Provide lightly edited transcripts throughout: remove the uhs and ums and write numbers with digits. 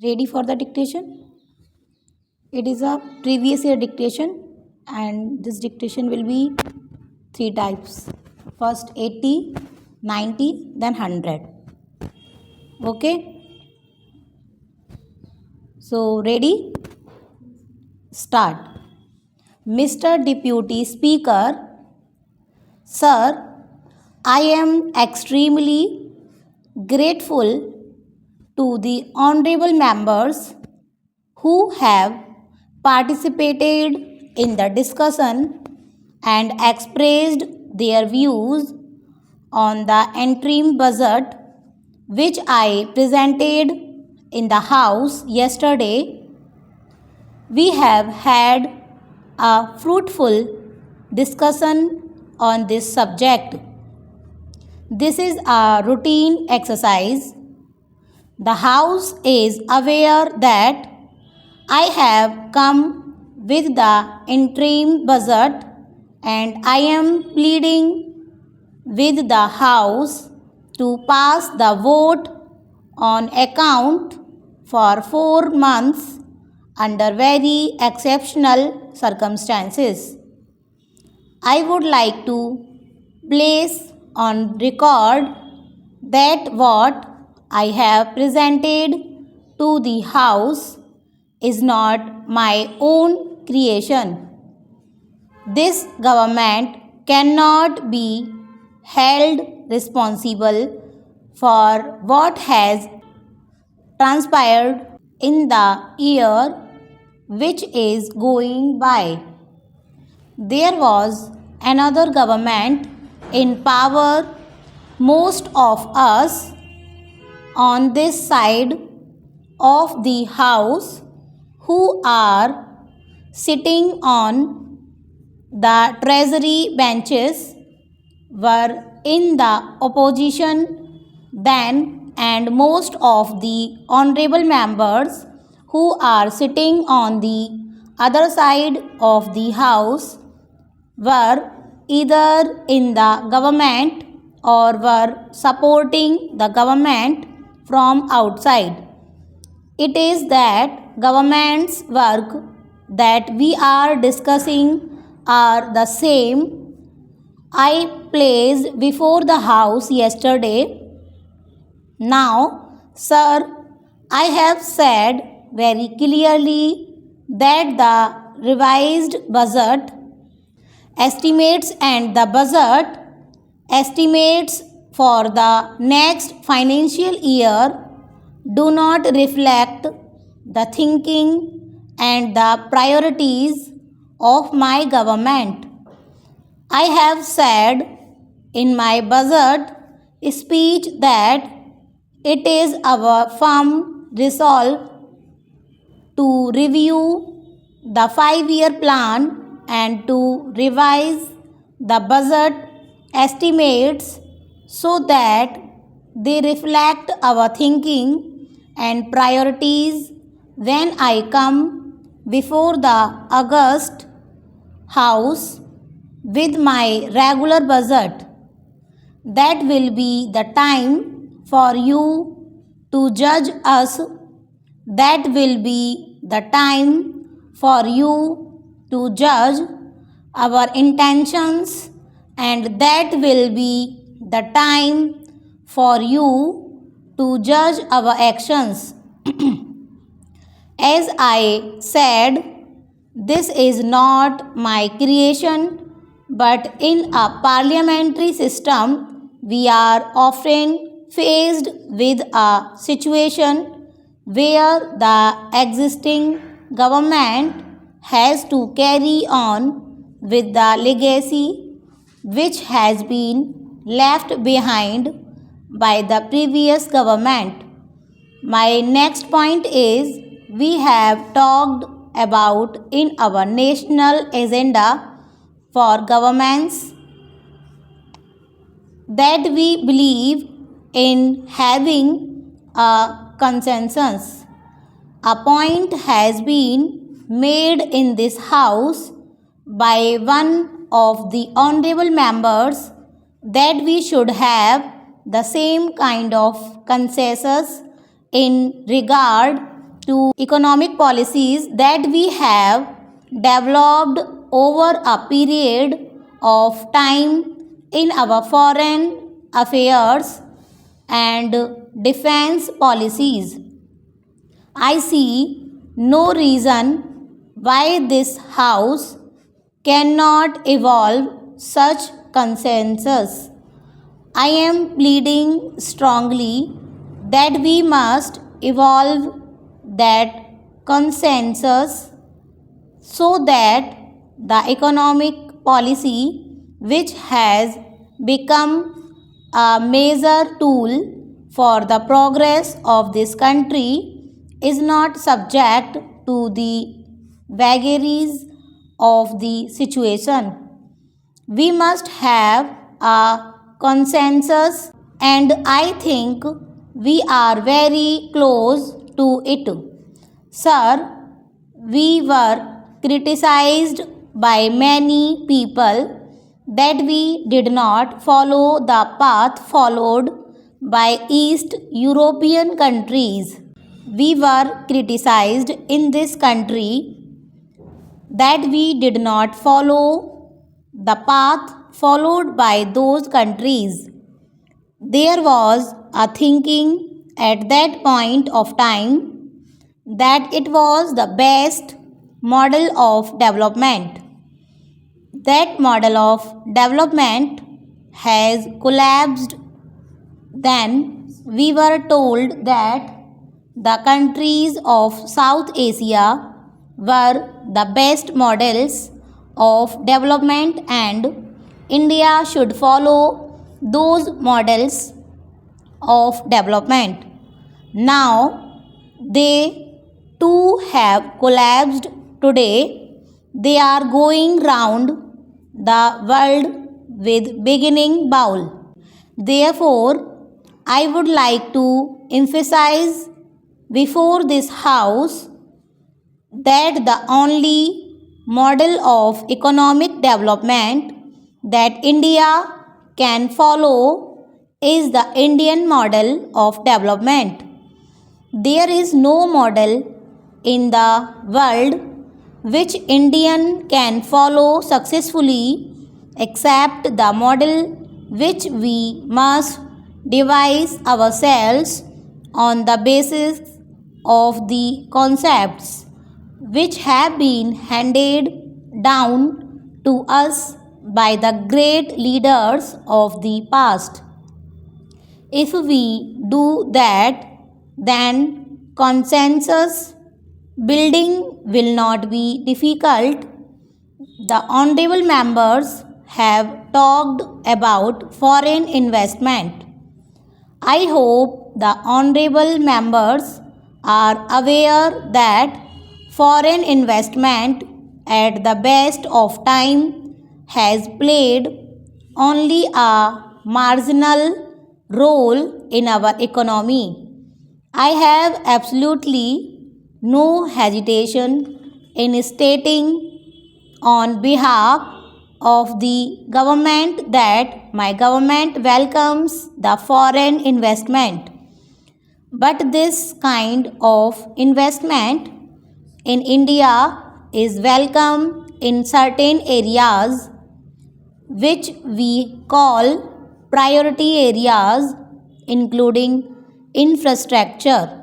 Ready for the dictation? It is a previous year dictation, and this dictation will be three types. First 80, 90, then 100. Okay? So ready? Start. Mr. Deputy Speaker, Sir, I am extremely grateful to the honorable members who have participated in the discussion and expressed their views on the interim budget which I presented in the House yesterday. We have had a fruitful discussion on this subject. This is a routine exercise. The House is aware that I have come with the interim budget and I am pleading with the House to pass the vote on account for 4 months under very exceptional circumstances. I would like to place on record that what I have presented to the House is not my own creation. This government cannot be held responsible for what has transpired in the year which is going by. There was another government in power. Most of us on this side of the House who are sitting on the treasury benches were in the opposition then, and most of the honorable members who are sitting on the other side of the House were either in the government or were supporting the government from outside. It is that government's work that we are discussing are the same I placed before the House yesterday. Now, sir, I have said very clearly that the revised budget estimates and the budget estimates for the next financial year do not reflect the thinking and the priorities of my government. I have said in my budget speech that it is our firm resolve to review the 5-year plan and to revise the budget estimates so that they reflect our thinking and priorities when I come before the August House with my regular budget. That will be the time for you to judge us. That will be the time for you to judge our intentions, and that will be the time for you to judge our actions. As I said, this is not my creation, but in a parliamentary system, we are often faced with a situation where the existing government has to carry on with the legacy which has been left behind by the previous government. My next point is we have talked about in our national agenda for governments that we believe in having a consensus. A point has been made in this House by one of the honorable members that we should have the same kind of consensus in regard to economic policies that we have developed over a period of time in our foreign affairs and defense policies. I see no reason why this House cannot evolve such consensus. I am pleading strongly that we must evolve that consensus so that the economic policy, which has become a major tool for the progress of this country, is not subject to the vagaries of the situation. We must have a consensus, and I think we are very close to it. Sir, we were criticized by many people that we did not follow the path followed by East European countries. We were criticized in this country that we did not follow the path followed by those countries. There was a thinking at that point of time that it was the best model of development. That model of development has collapsed. Then we were told that the countries of South Asia were the best models of development and India should follow those models of development. Now they too have collapsed today. They are going round the world with beginning bowl. Therefore, I would like to emphasize before this House that the only model of economic development that India can follow is the Indian model of development. There is no model in the world which Indian can follow successfully except the model which we must devise ourselves on the basis of the concepts which have been handed down to us by the great leaders of the past. If we do that, then consensus building will not be difficult. The honorable members have talked about foreign investment. I hope the honorable members are aware that foreign investment at the best of time has played only a marginal role in our economy. I have absolutely no hesitation in stating on behalf of the government that my government welcomes the foreign investment. But this kind of investment in India is welcome in certain areas which we call priority areas, including infrastructure.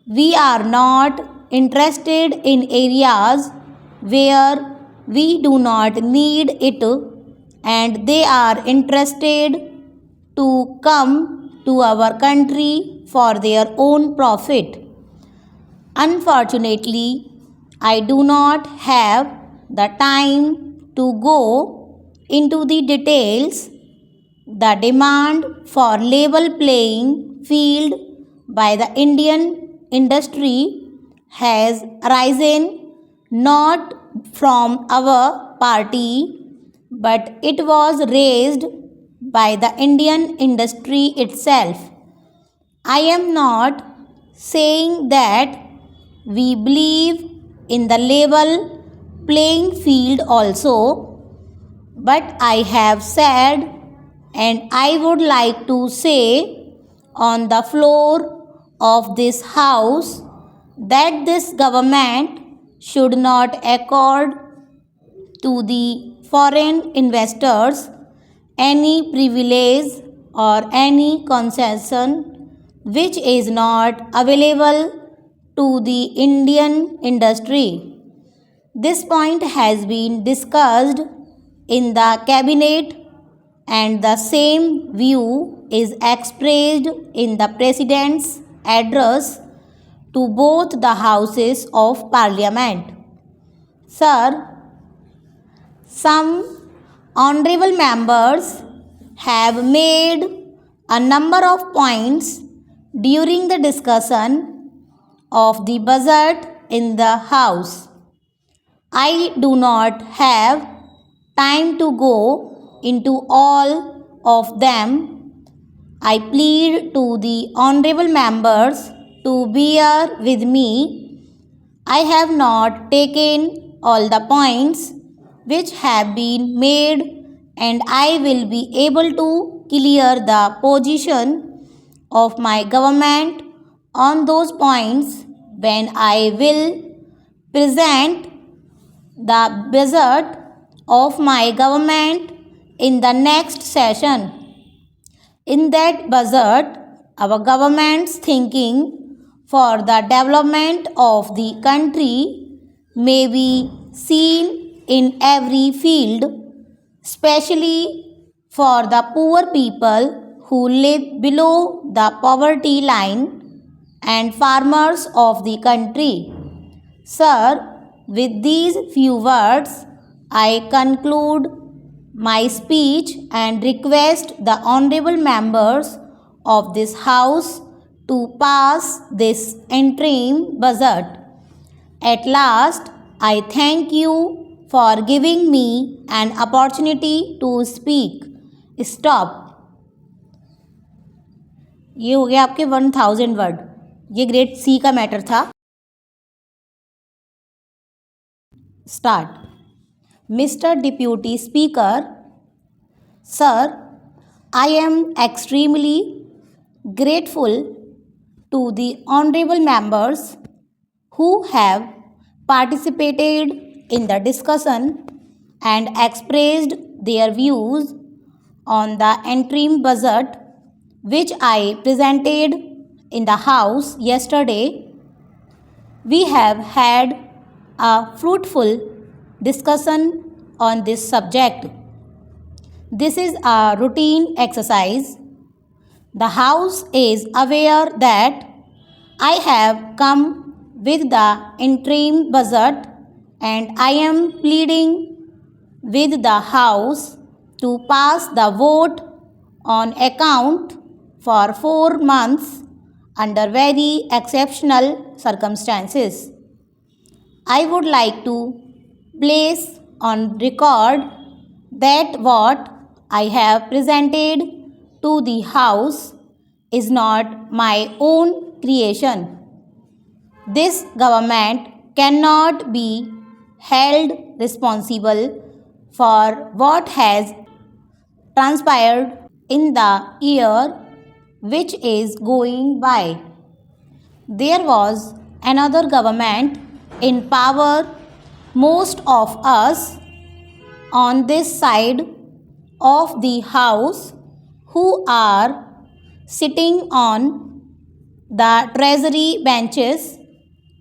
We are not interested in areas where we do not need it and they are interested to come to our country for their own profit. Unfortunately, I do not have the time to go into the details. The demand for level playing field by the Indian industry has risen not from our party, but it was raised by the Indian industry itself. I am not saying that we believe in the level playing field also, but I have said and I would like to say on the floor of this House that this government should not accord to the foreign investors any privilege or any concession which is not available to the Indian industry. This point has been discussed in the cabinet and the same view is expressed in the President's address to both the houses of Parliament. Sir, some honorable members have made a number of points during the discussion of the budget in the House. I do not have time to go into all of them. I plead to the honorable members to bear with me. I have not taken all the points which have been made, and I will be able to clear the position of my government on those points when I will present the budget of my government in the next session. In that budget, our government's thinking for the development of the country may be seen in every field, especially for the poor people who live below the poverty line and farmers of the country. Sir, with these few words, I conclude my speech and request the honorable members of this House to pass this interim budget. At last, I thank you for giving me an opportunity to speak. Stop. ये हो गया आपके 1000 word. ये grade C का matter था. Start. Mr. Deputy Speaker, Sir, I am extremely grateful to the honorable members who have participated in the discussion and expressed their views on the interim budget which I presented in the House yesterday. We have had a fruitful discussion on this subject. This is a routine exercise. The House is aware that I have come with the interim budget and I am pleading with the House to pass the vote on account for 4 months under very exceptional circumstances. I would like to place on record that what I have presented to the House is not my own creation. This government cannot be held responsible for what has transpired in the year which is going by. There was another government in power. Most of us on this side of the House who are sitting on the treasury benches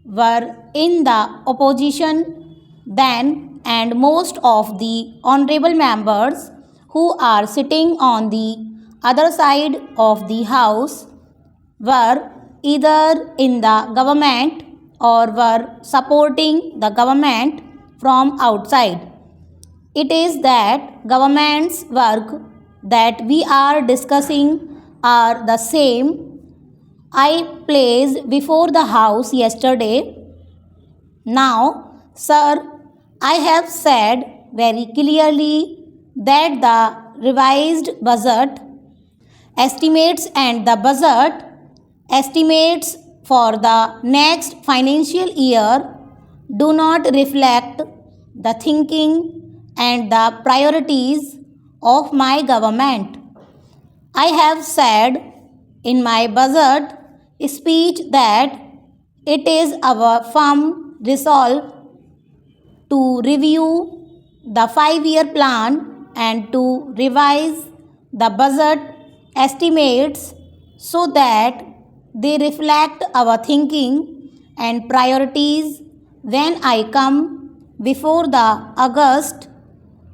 were in the opposition then, and most of the honorable members who are sitting on the other side of the House were either in the government or were supporting the government from outside. It is that government's work that we are discussing are the same I placed before the House yesterday. Now, sir, I have said very clearly that the revised budget estimates and the budget estimates for the next financial year do not reflect the thinking and the priorities of my government. I have said in my budget speech that It is our firm resolve to review the 5-year plan and to revise the budget estimates so that they reflect our thinking and priorities when I come before the August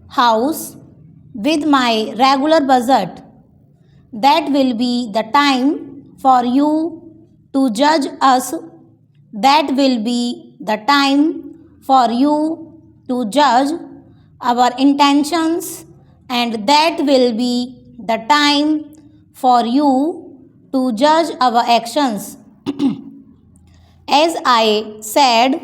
House with my regular budget. That will be the time for you to judge us. That will be the time for you to judge our intentions, and that will be the time for you to judge our actions. As I said,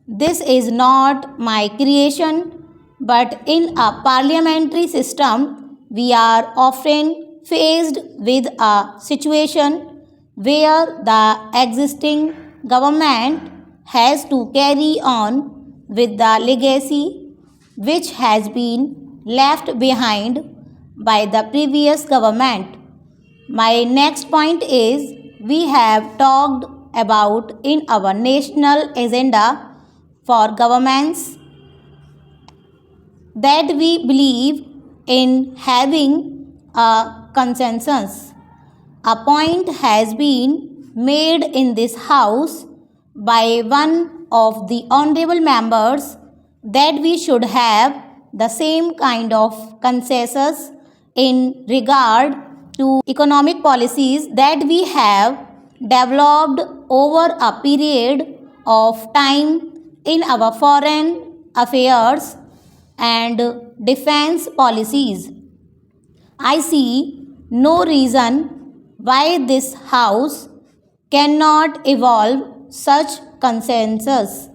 this is not my creation, but in a parliamentary system, we are often faced with a situation where the existing government has to carry on with the legacy which has been left behind by the previous government. My next point is we have talked about in our national agenda for governments that we believe in having a consensus. A point has been made in this house by one of the honorable members that we should have the same kind of consensus in regard to economic policies that we have developed over a period of time in our foreign affairs and defense policies. I see no reason why this House cannot evolve such consensus.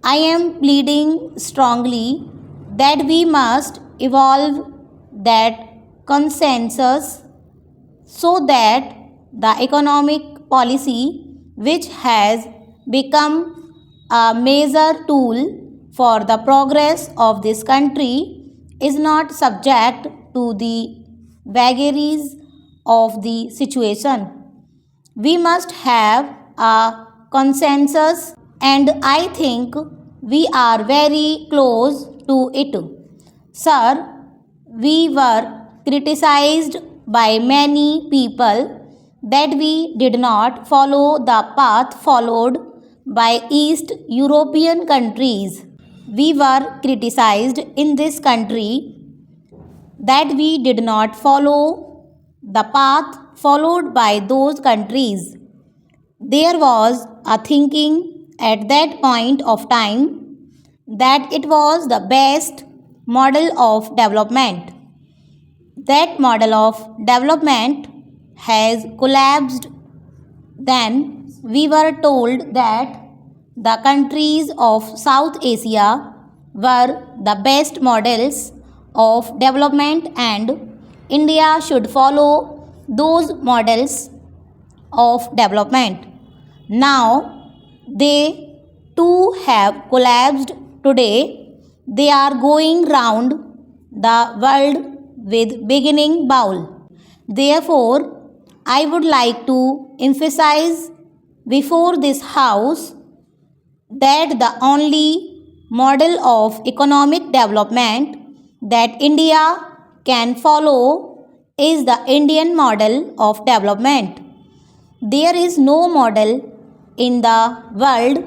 I am pleading strongly that we must evolve that consensus so that the economic policy, which has become a major tool for the progress of this country, is not subject to the vagaries of the situation. We must have a consensus, and I think we are very close to it. Sir, we were criticized by many people that we did not follow the path followed by East European countries. We were criticized in this country that we did not follow the path followed by those countries. There was a thinking at that point of time that it was the best model of development. That model of development has collapsed. Then we were told that the countries of South Asia were the best models of development and India should follow those models of development. Now they too have collapsed today. They are going round the world with beginning bowl. Therefore, I would like to emphasize before this house that the only model of economic development that India can follow is the Indian model of development. There is no model in the world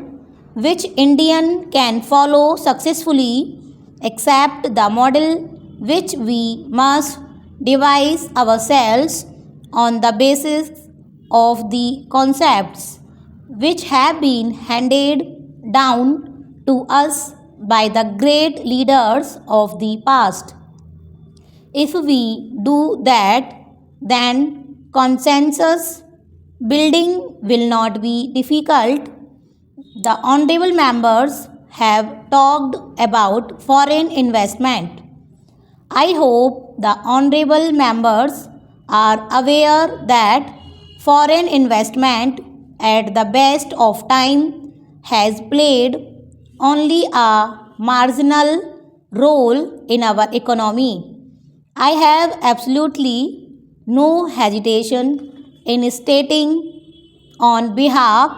which Indian can follow successfully except the model which we must devise ourselves on the basis of the concepts which have been handed down to us by the great leaders of the past. If we do that, then consensus building will not be difficult. The honorable members have talked about foreign investment. I hope the honorable members are aware that foreign investment at the best of time has played only a marginal role in our economy. I have absolutely no hesitation in stating on behalf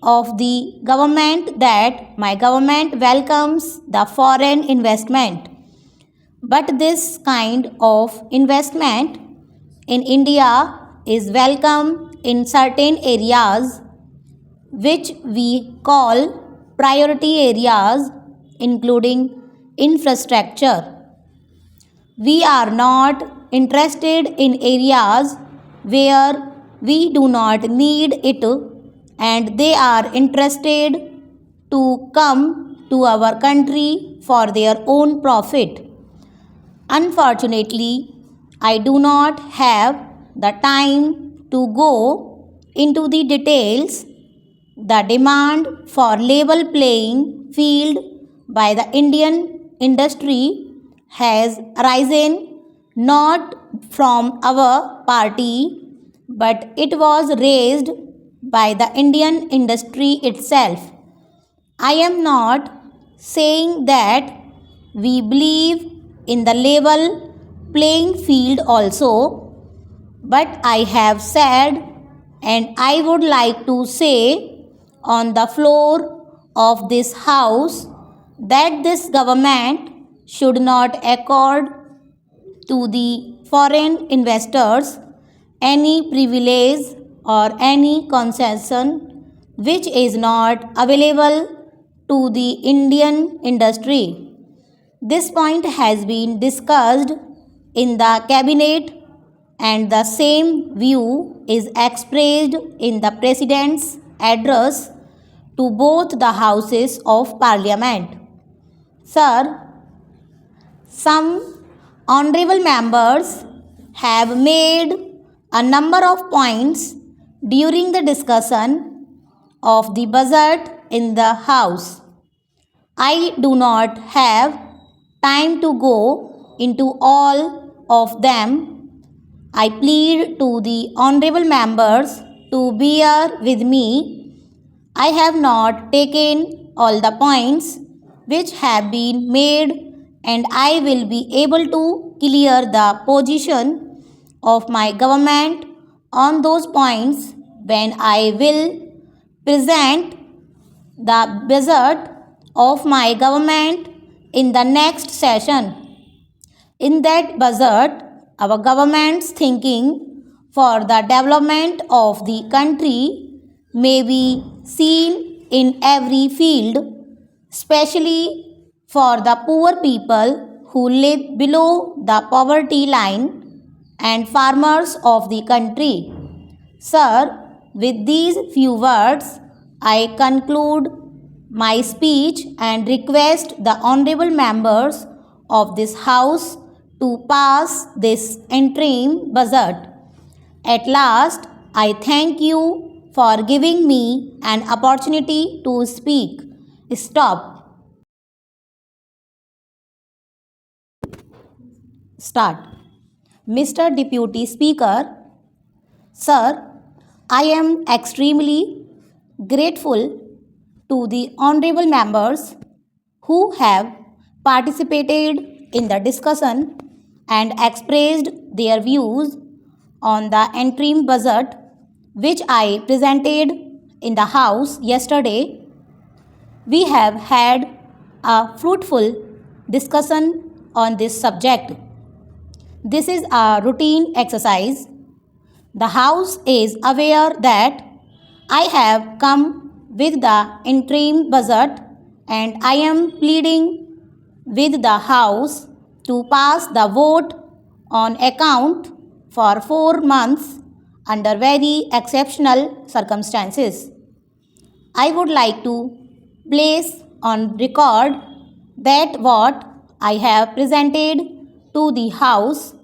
of the government that my government welcomes the foreign investment. But this kind of investment in India is welcome in certain areas which we call priority areas, including infrastructure. We are not interested in areas where we do not need it, and they are interested to come to our country for their own profit. Unfortunately, I do not have the time to go into the details. The demand for level playing field by the Indian industry has arisen not from our party, but it was raised by the Indian industry itself. I am not saying that we believe in the level playing field also, but I have said, and I would like to say on the floor of this house, that this government should not accord to the foreign investors any privilege or any concession which is not available to the Indian industry. This point has been discussed in the cabinet, and the same view is expressed in the President's address to both the houses of Parliament. Sir, some honorable members have made a number of points during the discussion of the budget in the House. I do not have time to go into all of them. I plead to the honorable members to bear with me. I have not taken all the points which have been made, and I will be able to clear the position of my government on those points when I will present the budget of my government in the next session. In that budget, our government's thinking for the development of the country may be seen in every field, especially for the poor people who live below the poverty line and farmers of the country. Sir, with these few words, I conclude my speech and request the honorable members of this House to pass this interim budget. At last, I thank you for giving me an opportunity to speak. Stop. Start. Mr. Deputy Speaker, Sir, I am extremely grateful to the honorable members who have participated in the discussion and expressed their views on the interim budget which I presented in the House yesterday. We have had a fruitful discussion on this subject. This is a routine exercise. The House is aware that I have come with the interim budget, and I am pleading with the House to pass the vote on account for 4 months under very exceptional circumstances. I would like to place on record that what I have presented to the House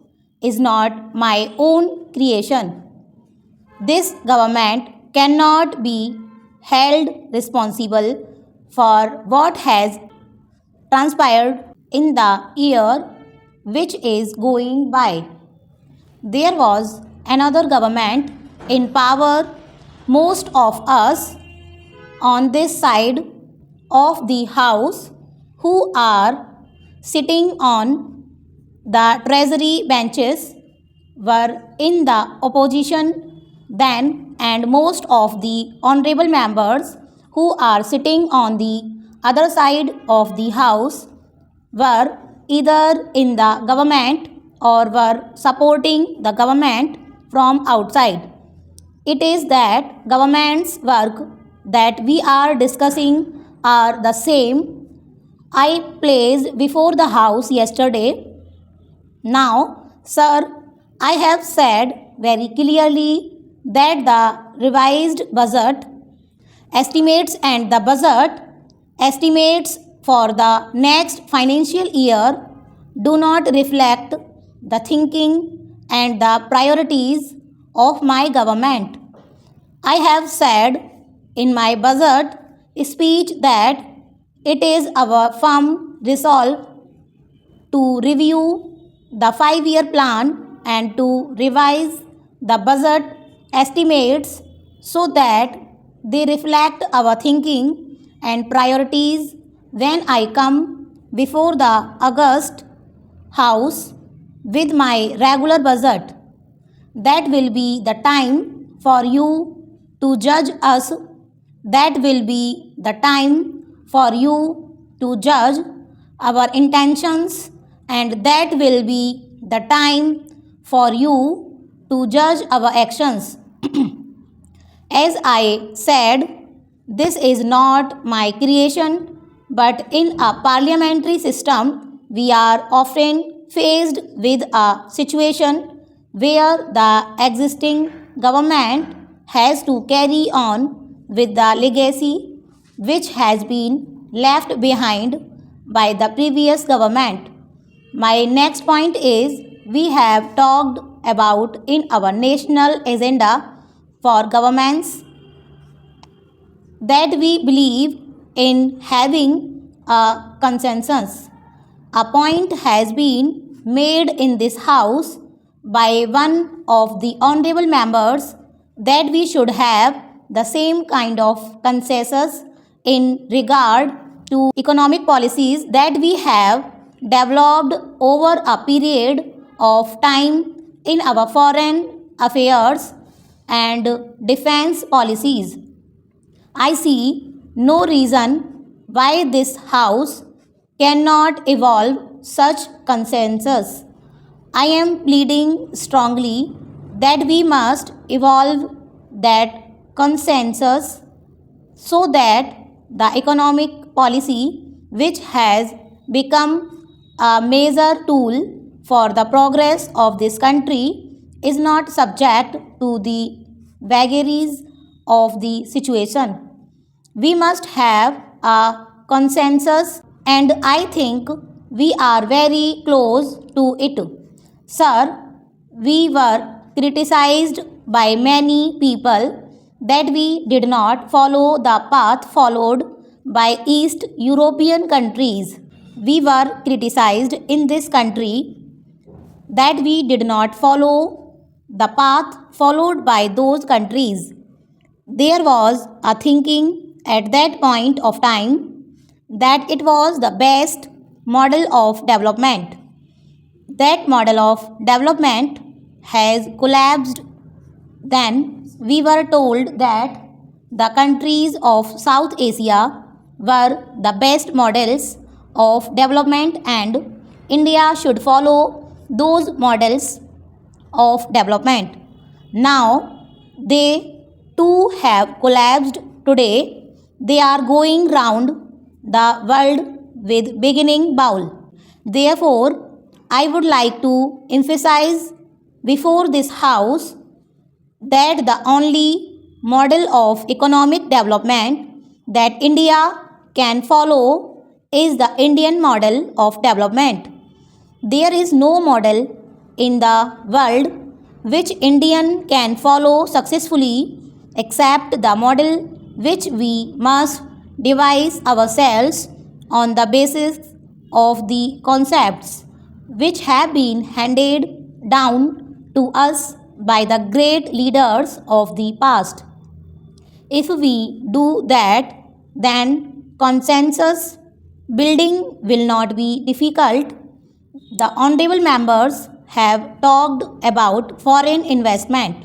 is not my own creation. This government cannot be held responsible for what has transpired in the year which is going by. There was another government in power. Most of us on this side of the House who are sitting on the treasury benches were in the opposition then, and most of the honorable members who are sitting on the other side of the house were either in the government or were supporting the government from outside. It is that government's work that we are discussing are the same I placed before the house yesterday. Now, sir, I have said very clearly that the revised budget estimates and the budget estimates for the next financial year do not reflect the thinking and the priorities of my government. I have said in my budget speech that it is our firm resolve to review the 5-year plan and to revise the budget estimates so that they reflect our thinking and priorities when I come before the August House with my regular budget. That will be the time for you to judge us. That will be the time for you to judge our intentions, and that will be the time for you to judge our actions. As I said, this is not my creation, but in a parliamentary system, we are often faced with a situation where the existing government has to carry on with the legacy which has been left behind by the previous government. My next point is we have talked about in our national agenda for governments that we believe in having a consensus. A point has been made in this house by one of the honorable members that we should have the same kind of consensus in regard to economic policies that we have developed over a period of time in our foreign affairs and defense policies. I see no reason why this house cannot evolve such consensus. I am pleading strongly that we must evolve that consensus so that the economic policy, which has become a major tool for the progress of this country, is not subject to the vagaries of the situation. We must have a consensus, and I think we are very close to it. Sir, we were criticized by many people that we did not follow the path followed by East European countries. We were criticized in this country that we did not follow the path followed by those countries. There was a thinking at that point of time that it was the best model of development. That model of development has collapsed. Then we were told that the countries of South Asia were the best models of development and India should follow those models of development. Now they too have collapsed today. They are going round the world with beginning bowl. Therefore, I would like to emphasize before this house that the only model of economic development that India can follow is the Indian model of development. There is no model in the world which Indian can follow successfully except the model which we must devise ourselves on the basis of the concepts which have been handed down to us by the great leaders of the past. If we do that, then consensus building will not be difficult. The honorable members have talked about foreign investment.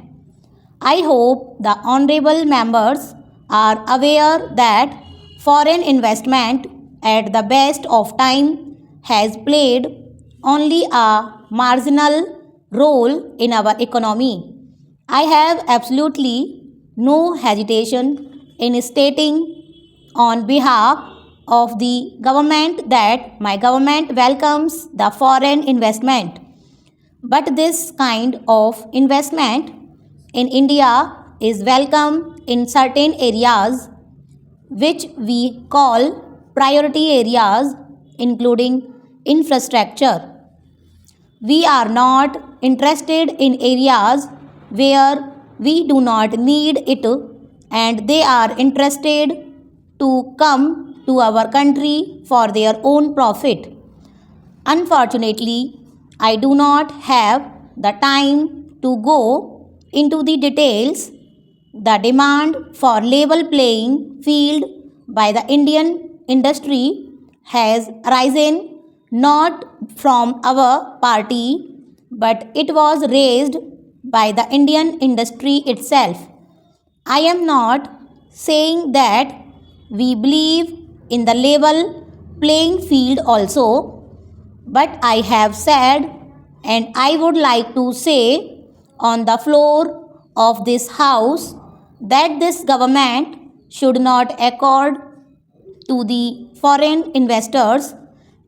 I hope the honorable members are aware that foreign investment at the best of time has played only a marginal role in our economy. I have absolutely no hesitation in stating on behalf of the government that my government welcomes the foreign investment. But this kind of investment in India is welcome in certain areas which we call priority areas, including infrastructure. We are not interested in areas where we do not need it, and they are interested to come to our country for their own profit. Unfortunately, I do not have the time to go into the details. The demand for level playing field by the Indian industry has risen not from our party, but it was raised by the Indian industry itself. I am not saying that we believe in the level playing field also, but I have said, and I would like to say on the floor of this house, that this government should not accord to the foreign investors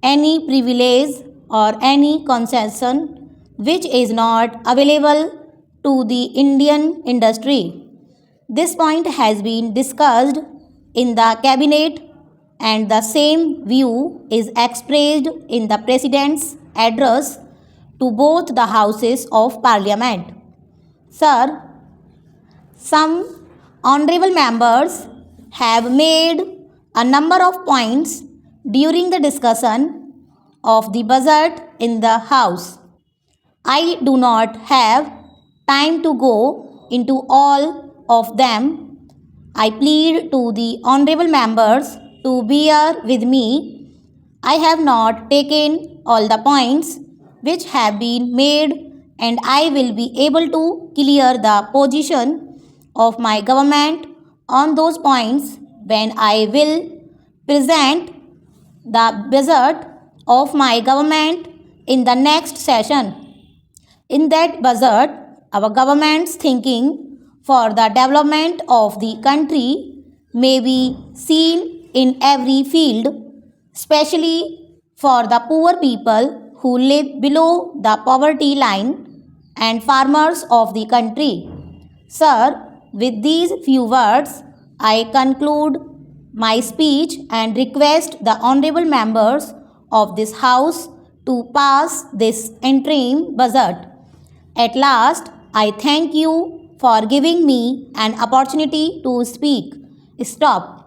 any privilege or any concession which is not available to the Indian industry. This point has been discussed in the cabinet, and the same view is expressed in the President's address to both the houses of Parliament. Sir, some honorable members have made a number of points during the discussion of the budget in the House. I do not have time to go into all of them. I plead to the honorable members to bear with me. I have not taken all the points which have been made, and I will be able to clear the position of my government on those points when I will present the budget of my government in the next session. In that budget, our government's thinking for the development of the country may be seen in every field, especially for the poor people who live below the poverty line and farmers of the country. Sir, with these few words, I conclude my speech and request the honorable members of this House to pass this interim budget. At last, I thank you for giving me an opportunity to speak. Stop.